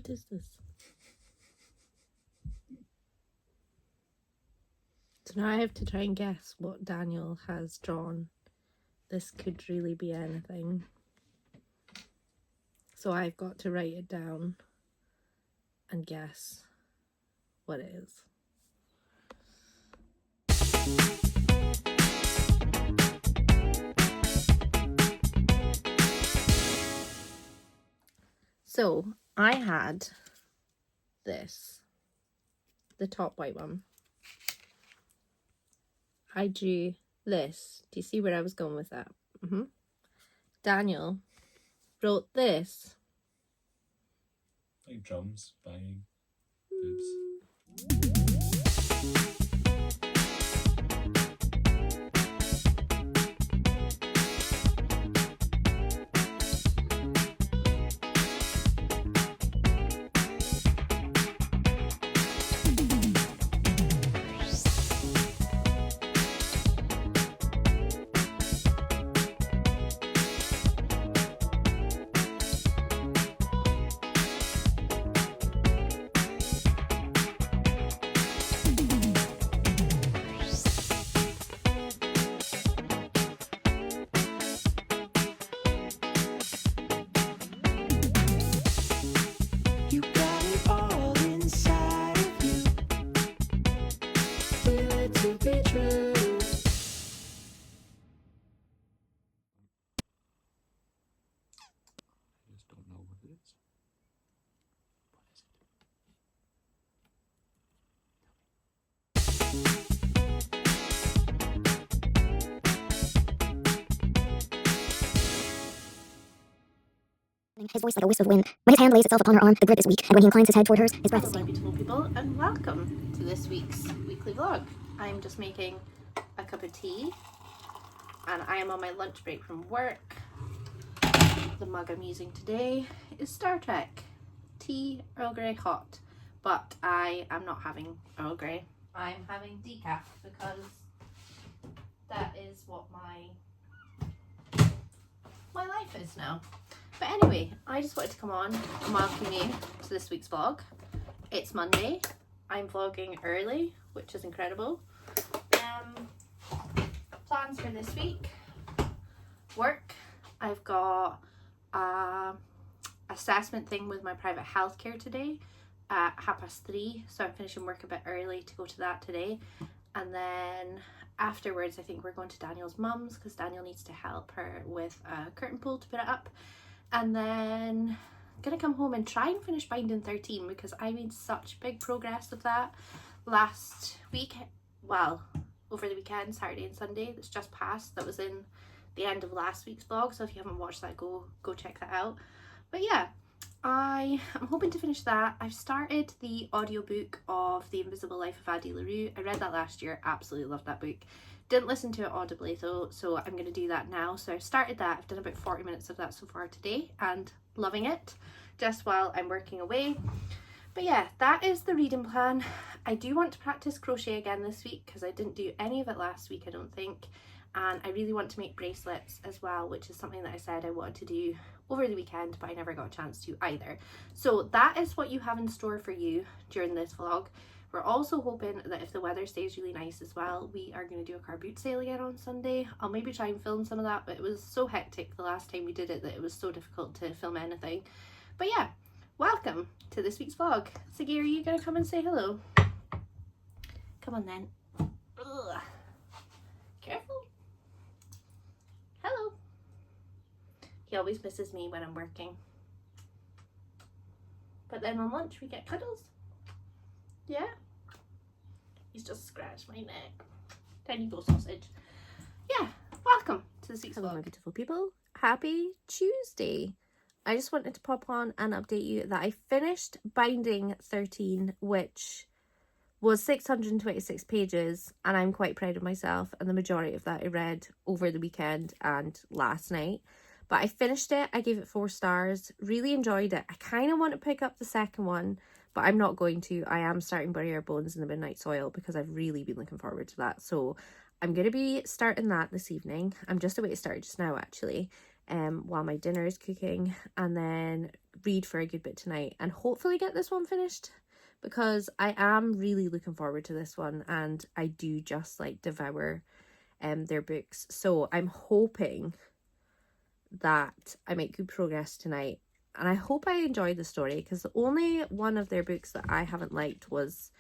What is this? So now I have to try and guess what Daniel has drawn. This could really be anything. So I've got to write it down and guess what it is. So I had this, the top white one. I drew this. Do you see where I was going with that? Daniel wrote this. Like drums, banging, boobs. Don't know what it is. His voice like a wisp of wind. When his hand lays itself upon her arm, the grip is weak, and when he inclines his head toward hers, his breath is Hello, stale. beautiful people, and welcome to this week's weekly vlog. I'm just making a cup of tea, and I am on my lunch break from work. The mug I'm using today is Star Trek tea, Earl Grey hot, but I am not having Earl Grey. I'm having decaf because that is what my life is now. But anyway, I just wanted to come on and welcome you to this week's vlog. It's Monday. I'm vlogging early, which is incredible. Plans for this week. Work. I've got assessment thing with my private healthcare today at 3:30, so I'm finishing work a bit early to go to that today. And then afterwards I think we're going to Daniel's mum's because Daniel needs to help her with a curtain pole to put it up. And then I'm gonna come home and try and finish binding 13 because I made such big progress with that last week. Well, over the weekend, Saturday and Sunday that's just passed. That was in the end of last week's vlog, so if you haven't watched that, go check that out. But yeah, I am hoping to finish that. I've started the audiobook of The Invisible Life of Addie LaRue. I read that last year, absolutely loved that book. Didn't listen to it audibly though, so I'm going to do that now. So I've started that. I've done about 40 minutes of that so far today and loving it just while I'm working away. But yeah, that is the reading plan. I do want to practice crochet again this week because I didn't do any of it last week, I don't think. And I really want to make bracelets as well, which is something that I said I wanted to do over the weekend, but I never got a chance to either. So that is what you have in store for you during this vlog. We're also hoping that if the weather stays really nice as well, we are going to do a car boot sale again on Sunday. I'll maybe try and film some of that, but it was so hectic the last time we did it that it was so difficult to film anything. But yeah, welcome to this week's vlog. Siggy, are you going to come and say hello? Come on then. Ugh. Careful. Hello. He always misses me when I'm working. But then on lunch we get cuddles. Yeah? He's just scratched my neck. Tiny go sausage. Yeah, welcome to this week's vlog. Hello my beautiful people. Happy Tuesday. I just wanted to pop on and update you that I finished binding 13, which was 626 pages, and I'm quite proud of myself, and the majority of that I read over the weekend and last night. But I finished it. I gave it 4 stars. Really enjoyed it. I kind of want to pick up the second one, but I'm not going to. I am starting Bury Our Bones in the Midnight Soil because I've really been looking forward to that. So I'm going to be starting that this evening. I'm just about to start just now, actually. while my dinner is cooking, and then read for a good bit tonight and hopefully get this one finished, because I am really looking forward to this one, and I do just like devour their books. So I'm hoping that I make good progress tonight, and I hope I enjoy the story, because the only one of their books that I haven't liked was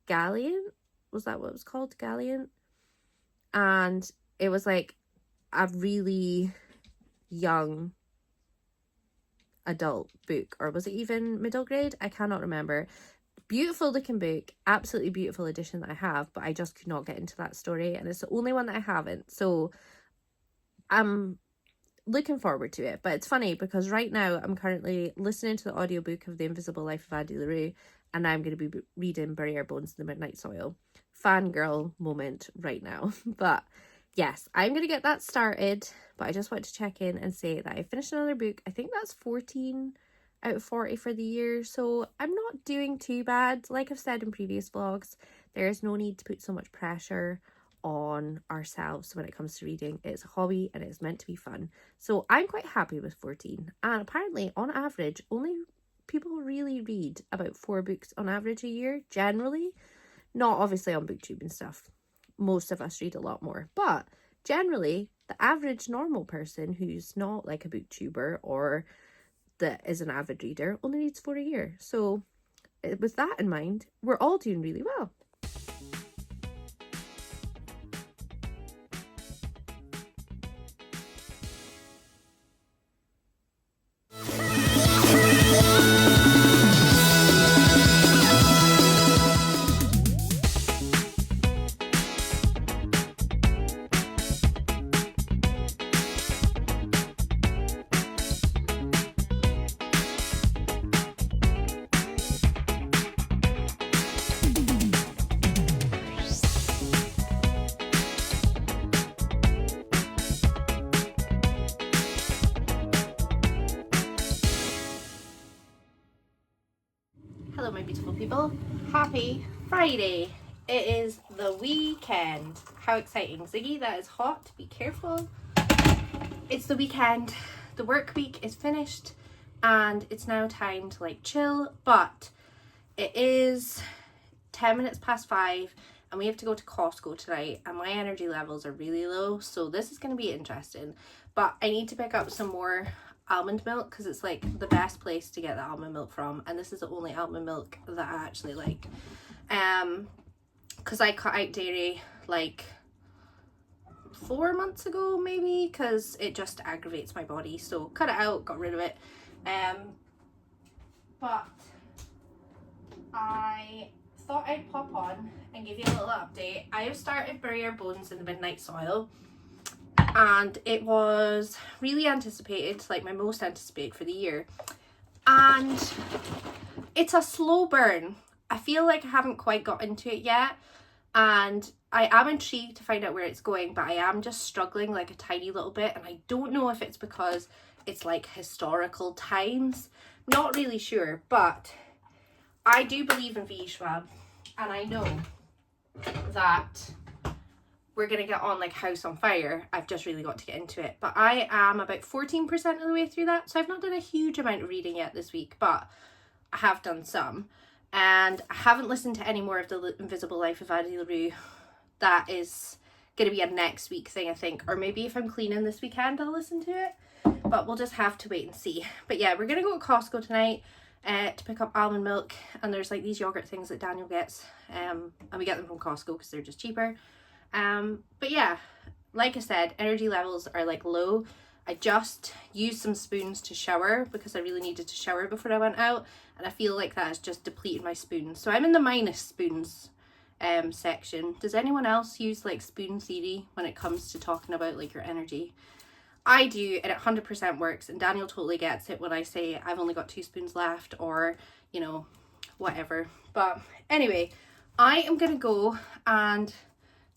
Galleon. Was that what it was called? Galleon? And it was like a really young adult book, or was it even middle grade? I cannot remember. Beautiful looking book, absolutely beautiful edition that I have, but I just could not get into that story, and it's the only one that I haven't. So I'm looking forward to it. But it's funny because right now I'm currently listening to the audiobook of The Invisible Life of Addie LaRue, and I'm going to be reading Bury Our Bones in the Midnight Soil. Fangirl moment right now. But yes, I'm going to get that started, but I just want to check in and say that I finished another book. I think that's 14 out of 40 for the year, so I'm not doing too bad. Like I've said in previous vlogs, there is no need to put so much pressure on ourselves when it comes to reading. It's a hobby and it's meant to be fun. So I'm quite happy with 14. And apparently, on average, only people really read about 4 books on average a year, generally. Not obviously on booktube and stuff. Most of us read a lot more. But generally, the average normal person who's not like a booktuber or that is an avid reader only reads 4 a year. So with that in mind, we're all doing really well. Hello my beautiful people, happy Friday. It is the weekend. How exciting. Ziggy, that is hot, be careful. It's the weekend, the work week is finished, and it's now time to like chill, but it is 10 minutes past 5 and we have to go to Costco tonight, and my energy levels are really low, so this is going to be interesting. But I need to pick up some more almond milk because it's like the best place to get the almond milk from, and this is the only almond milk that I actually like. Because I cut out dairy like 4 months ago maybe, because it just aggravates my body, so cut it out, got rid of it. But I thought I'd pop on and give you a little update. I have started Bury Our Bones in the Midnight Soil, and it was really anticipated, like my most anticipated for the year, and it's a slow burn. I feel like I haven't quite got into it yet, and I am intrigued to find out where it's going, but I am just struggling like a tiny little bit, and I don't know if it's because it's like historical times, not really sure. But I do believe in Vishwa, and I know that we're gonna get on like house on fire. I've just really got to get into it, but I am about 14% of the way through that, so I've not done a huge amount of reading yet this week, but I have done some. And I haven't listened to any more of The Invisible Life of Addie LaRue. That is gonna be a next week thing, I think, or maybe if I'm cleaning this weekend I'll listen to it, but we'll just have to wait and see. But yeah, we're gonna go to Costco tonight to pick up almond milk, and there's like these yogurt things that Daniel gets, and we get them from Costco because they're just cheaper. But yeah, like I said, energy levels are like low. I just used some spoons to shower because I really needed to shower before I went out, and I feel like that has just depleted my spoons, so I'm in the minus spoons section. Does anyone else use like spoon theory when it comes to talking about like your energy? I do, and it 100% works, and Daniel totally gets it when I say I've only got 2 spoons left, or you know, whatever. But anyway, I am gonna go and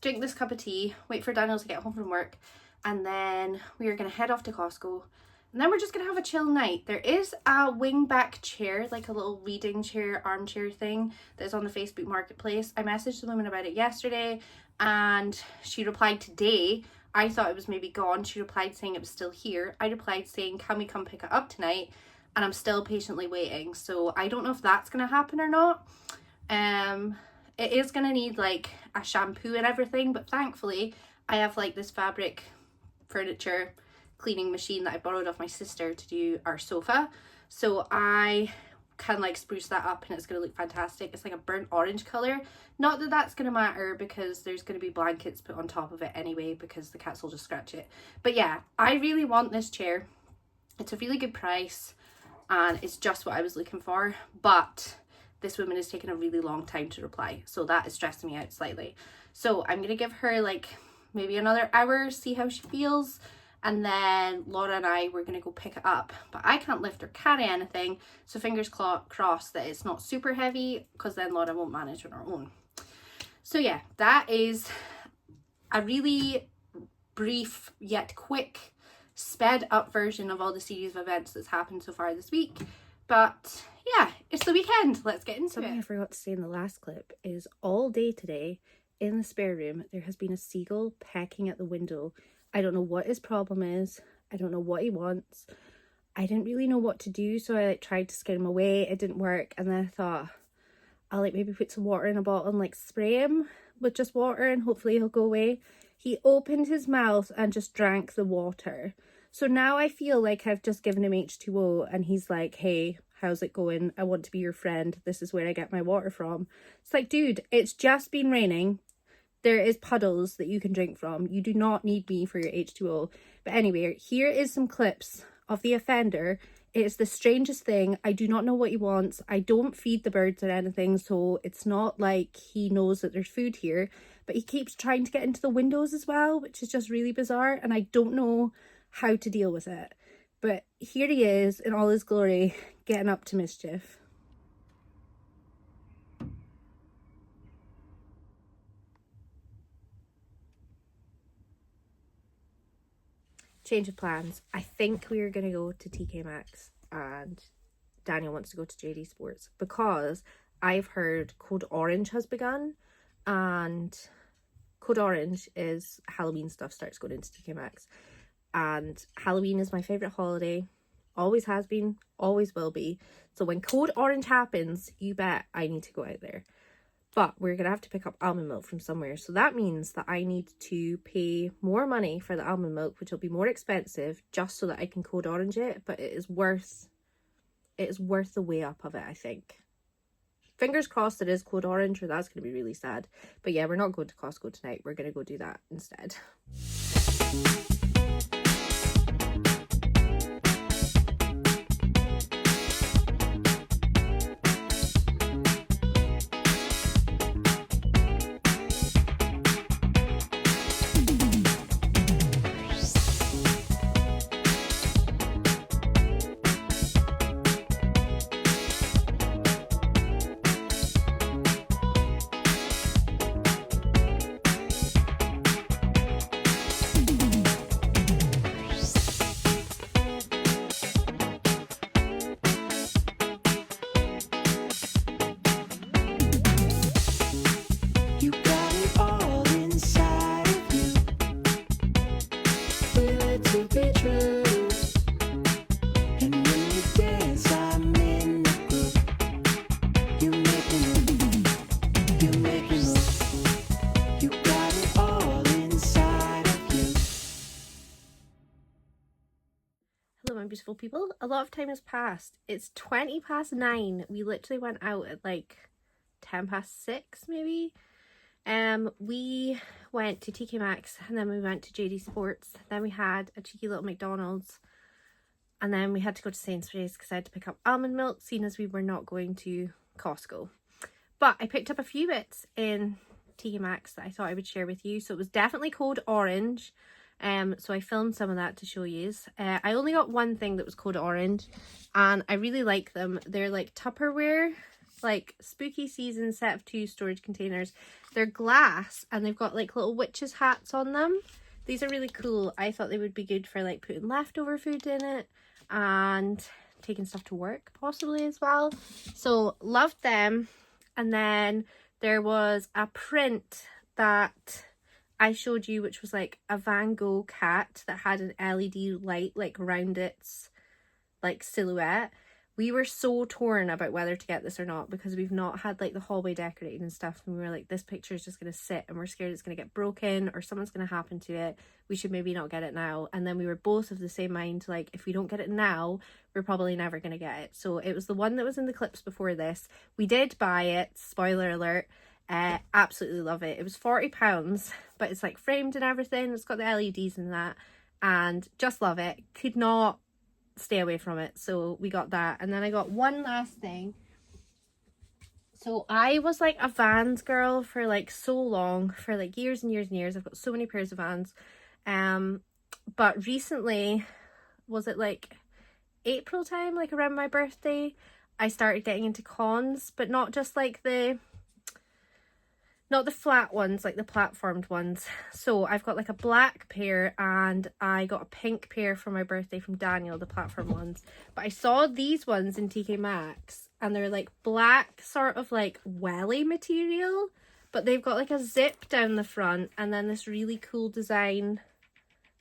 drink this cup of tea, wait for Daniel to get home from work, and then we are gonna head off to Costco, and then we're just gonna have a chill night. There is a wingback chair, like a little reading chair, armchair thing that's on the Facebook Marketplace. I messaged the woman about it yesterday, and she replied today I thought it was maybe gone. She replied saying it was still here. I replied saying, can we come pick it up tonight? And I'm still patiently waiting. So I don't know if that's going to happen or not. It is going to need like a shampoo and everything, but thankfully I have like this fabric furniture cleaning machine that I borrowed off my sister to do our sofa. So I can like spruce that up and it's going to look fantastic. It's like a burnt orange colour. Not that that's going to matter because there's going to be blankets put on top of it anyway because the cats will just scratch it. But yeah, I really want this chair. It's a really good price and it's just what I was looking for. But this woman is taking a really long time to reply. So that is stressing me out slightly. So I'm going to give her like maybe another hour, see how she feels. And then Laura and I were going to go pick it up. But I can't lift or carry anything. So fingers crossed that it's not super heavy because then Laura won't manage on her own. So yeah, that is a really brief yet quick sped up version of all the series of events that's happened so far this week. But yeah, it's the weekend. Let's get into it. Something I forgot to say in the last clip is all day today in the spare room there has been a seagull pecking at the window. I don't know what his problem is. I don't know what he wants. I didn't really know what to do, so I like tried to scare him away. It didn't work, and then I thought I'll like maybe put some water in a bottle and like spray him with just water and hopefully he'll go away. He opened his mouth and just drank the water. So now I feel like I've just given him H2O and he's like, hey, how's it going? I want to be your friend. This is where I get my water from. It's like, dude, it's just been raining. There is puddles that you can drink from. You do not need me for your H2O. But anyway, here is some clips of the offender. It is the strangest thing. I do not know what he wants. I don't feed the birds or anything, so it's not like he knows that there's food here. But he keeps trying to get into the windows as well, which is just really bizarre. And I don't know how to deal with it. But here he is in all his glory, getting up to mischief. Change of plans. I think we are going to go to TK Maxx and Daniel wants to go to JD Sports because I've heard Code Orange has begun and Code Orange is Halloween stuff starts going into TK Maxx and Halloween is my favourite holiday. Always has been, always will be. So when Code Orange happens, you bet I need to go out there. But we're going to have to pick up almond milk from somewhere. So that means that I need to pay more money for the almond milk, which will be more expensive, just so that I can Code Orange it. But it is worth the way up of it, I think. Fingers crossed it is Code Orange, or that's going to be really sad. But yeah, we're not going to Costco tonight. We're going to go do that instead. Beautiful people, a lot of time has passed. It's 9:20. We literally went out at like 6:10 maybe. We went to TK Maxx and then we went to JD Sports, then we had a cheeky little McDonald's, and then we had to go to Sainsbury's because I had to pick up almond milk, seeing as we were not going to Costco. But I picked up a few bits in TK Maxx that I thought I would share with you. So it was definitely Code Orange. So I filmed some of that to show you. I only got one thing that was Code Orange and I really like them. They're like Tupperware, like spooky season set of 2 storage containers. They're glass and they've got like little witches hats on them. These are really cool. I thought they would be good for like putting leftover food in it and taking stuff to work possibly as well. So loved them. And then there was a print that I showed you, which was like a Van Gogh cat that had an LED light like around its like silhouette. We were so torn about whether to get this or not because we've not had like the hallway decorated and stuff, and we were like, this picture is just going to sit and we're scared it's going to get broken or something's going to happen to it. We should maybe not get it now. And then we were both of the same mind, like if we don't get it now, we're probably never going to get it. So it was the one that was in the clips before this. We did buy it, spoiler alert. Absolutely love it. It was £40, but it's like framed and everything. It's got the LEDs and that, and just love it. Could not stay away from it, so we got that. And then I got one last thing. So I was like a Vans girl for like so long, for like years and years and years. I've got so many pairs of Vans, but recently, was it like April time, like around my birthday, I started getting into cons, but not just like not the flat ones, like the platformed ones. So I've got like a black pair, and I got a pink pair for my birthday from Daniel, the platform ones. But I saw these ones in TK Maxx, and they're like black, sort of like welly material, but they've got like a zip down the front, and then this really cool design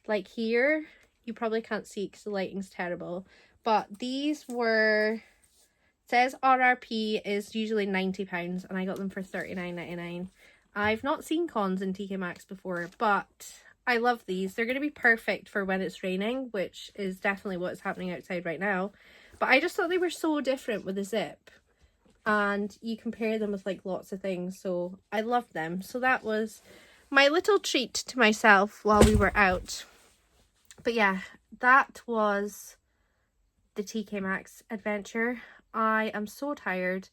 like here. You probably can't see because the lighting's terrible, but these were, it says RRP is usually £90, and I got them for $39.99. I've not seen cons in TK Maxx before, but I love these. They're going to be perfect for when it's raining, which is definitely what's happening outside right now. But I just thought they were so different with the zip, and you compare them with like lots of things, so I loved them. So that was my little treat to myself while we were out. But yeah, that was the TK Maxx adventure. I am so tired.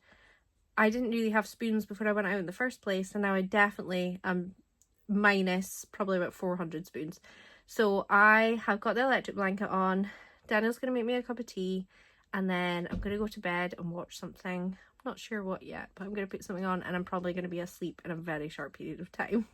I didn't really have spoons before I went out in the first place, and now I definitely am minus probably about 400 spoons. So I have got the electric blanket on. Daniel's going to make me a cup of tea, and then I'm going to go to bed and watch something. I'm not sure what yet, but I'm going to put something on, and I'm probably going to be asleep in a very short period of time.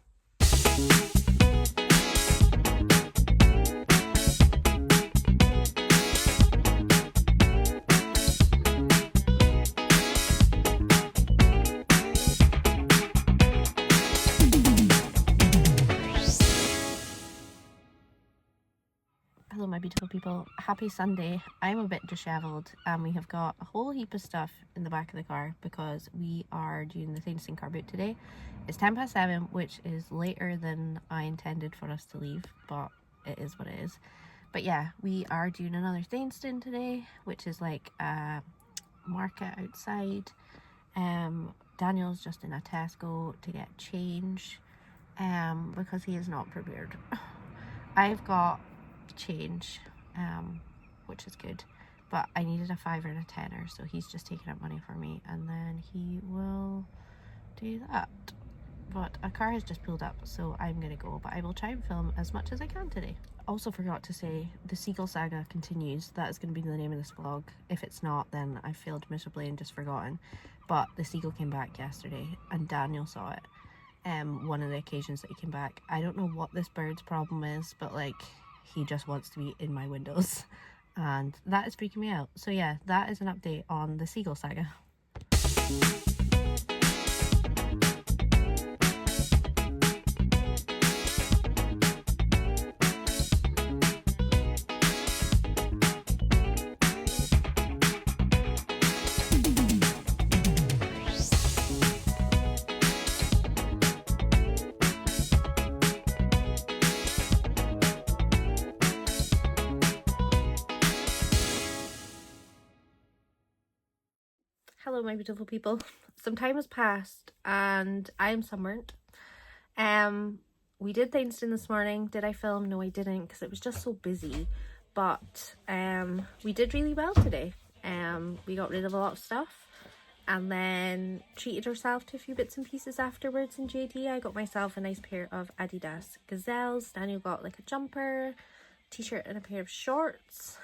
Hello my beautiful people, happy Sunday. I'm a bit dishevelled, and we have got a whole heap of stuff in the back of the car because we are doing the Thainstone car boot today. It's 7:10, which is later than I intended for us to leave, but it is what it is. But yeah, we are doing another Thainstone today, which is like a market outside. Daniel's just in a Tesco to get change because he is not prepared. I've got change, which is good, but I needed a £5 and a £10, so he's just taking out money for me, and then he will do that. But a car has just pulled up, so I'm gonna go, but I will try and film as much as I can today. Also forgot to say, the seagull saga continues. That is going to be the name of this vlog. If it's not, then I failed miserably and just forgotten. But the seagull came back yesterday, and Daniel saw it one of the occasions that he came back. I don't know what this bird's problem is, but like, he just wants to be in my windows, and that is freaking me out. So yeah, that is an update on the seagull saga. Hello my beautiful people. Some time has passed and I am sunburnt. We did Thainstone this morning. Did I film? No, I didn't, because it was just so busy. But we did really well today. We got rid of a lot of stuff and then treated ourselves to a few bits and pieces afterwards in JD. I got myself a nice pair of Adidas Gazelles. Daniel got like a jumper, t-shirt and a pair of shorts.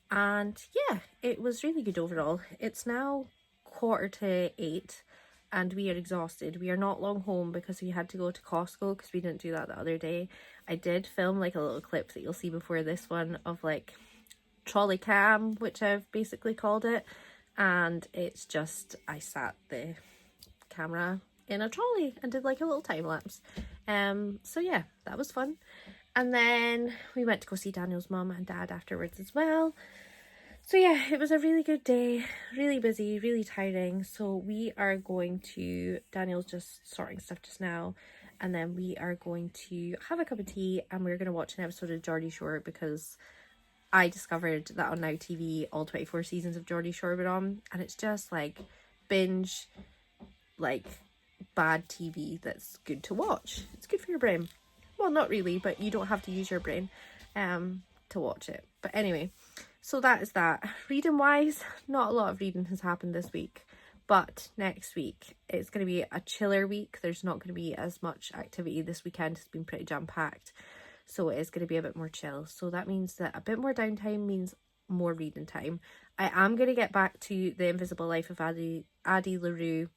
And yeah, it was really good overall. It's now 7:45 and we are exhausted. We are not long home because we had to go to Costco because we didn't do that the other day. I did film like a little clip that you'll see before this one of like trolley cam, which I've basically called it, and it's just I sat the camera in a trolley and did like a little time lapse. So yeah, that was fun. And then we went to go see Daniel's mum and dad afterwards as well. So yeah, it was a really good day, really busy, really tiring. So we are going to, Daniel's just sorting stuff just now, and then we are going to have a cup of tea and we're going to watch an episode of Geordie Shore, because I discovered that on Now TV all 24 seasons of Geordie Shore were on, and it's just like binge, like bad TV that's good to watch. It's good for your brain. Well, not really, but you don't have to use your brain to watch it. But anyway, so that is that. Reading wise, not a lot of reading has happened this week, but next week it's going to be a chiller week. There's not going to be as much activity this weekend. It's been pretty jam-packed, so it is going to be a bit more chill. So that means that a bit more downtime means more reading time. I am going to get back to The Invisible Life of Addie LaRue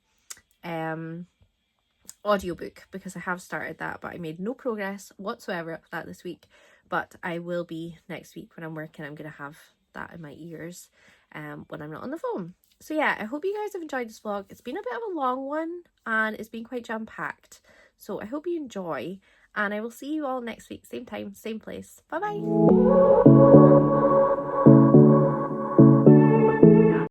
audiobook, because I have started that, but I made no progress whatsoever with that this week. But I will be next week when I'm working. I'm going to have that in my ears when I'm not on the phone. So yeah, I hope you guys have enjoyed this vlog. It's been a bit of a long one and it's been quite jam-packed, so I hope you enjoy, and I will see you all next week, same time, same place. Bye bye.